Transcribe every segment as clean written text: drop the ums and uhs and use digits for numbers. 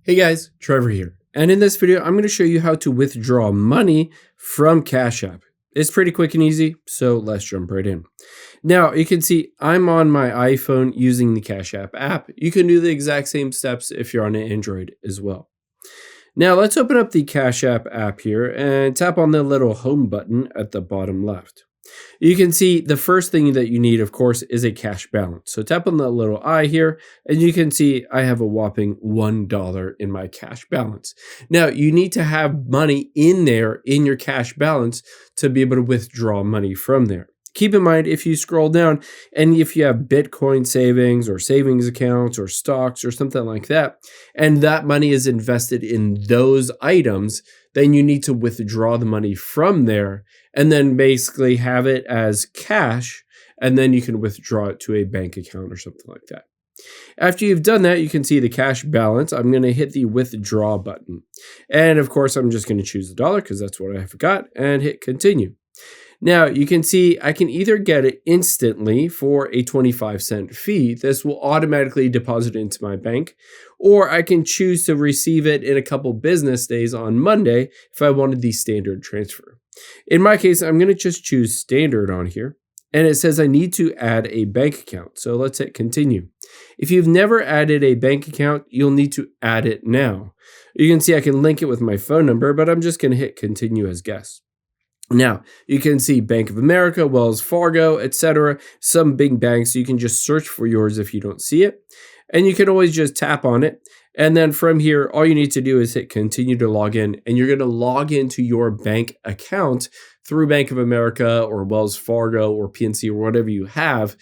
Hey guys, Trevor here. And in this video, I'm going to show you how to withdraw money from Cash App. It's pretty quick and easy, so let's jump right in. Now, you can see I'm on my iPhone using the Cash App app. You can do the exact same steps if you're on an Android as well. Now, let's open up the Cash App app here and tap on the little home button at the bottom left. You can see the first thing that you need, of course, is a cash balance. So tap on the little I here, and you can see I have a whopping $1 in my cash balance. Now, you need to have money in there in your cash balance to be able to withdraw money from there. Keep in mind, if you scroll down and if you have Bitcoin savings or savings accounts or stocks or something like that, and that money is invested in those items, then you need to withdraw the money from there and then basically have it as cash, and then you can withdraw it to a bank account or something like that. After you've done that, you can see the cash balance. I'm going to hit the withdraw button. And of course, I'm just going to choose the dollar because that's what I forgot and hit continue. Now, you can see I can either get it instantly for a 25-cent fee. This will automatically deposit into my bank, or I can choose to receive it in a couple business days on Monday if I wanted the standard transfer. In my case, I'm going to just choose standard on here, and it says I need to add a bank account. So let's hit continue. If you've never added a bank account, you'll need to add it now. You can see I can link it with my phone number, but I'm just going to hit continue as guest. Now, you can see Bank of America, Wells Fargo, etc. Some big banks. You can just search for yours if you don't see it. And you can always just tap on it. And then from here, all you need to do is hit continue to log in. And you're going to log into your bank account through Bank of America or Wells Fargo or PNC or whatever you have.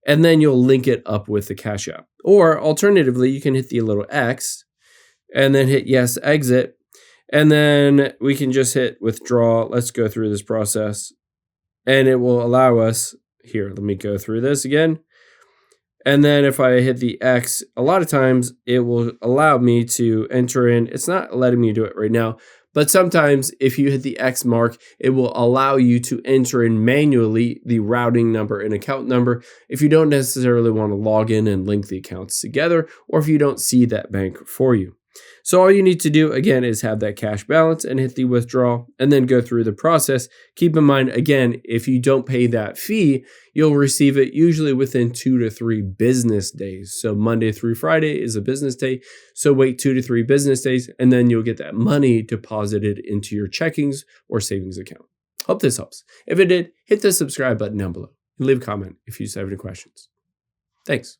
And then you'll link it up with the Cash App. Or alternatively, you can hit the little X and then hit yes, exit. And then we can just hit withdraw. Let's go through this process. And it will allow us, here, let me go through this again. And then if I hit the X, a lot of times it will allow me to enter in. It's not letting me do it right now. But sometimes if you hit the X mark, it will allow you to enter in manually the routing number and account number if you don't necessarily want to log in and link the accounts together, or if you don't see that bank for you. So all you need to do, again, is have that cash balance and hit the withdraw and then go through the process. Keep in mind, again, if you don't pay that fee, you'll receive it usually within 2 to 3 business days. So Monday through Friday is a business day. So wait 2 to 3 business days, and then you'll get that money deposited into your checkings or savings account. Hope this helps. If it did, hit the subscribe button down below and leave a comment if you have any questions. Thanks.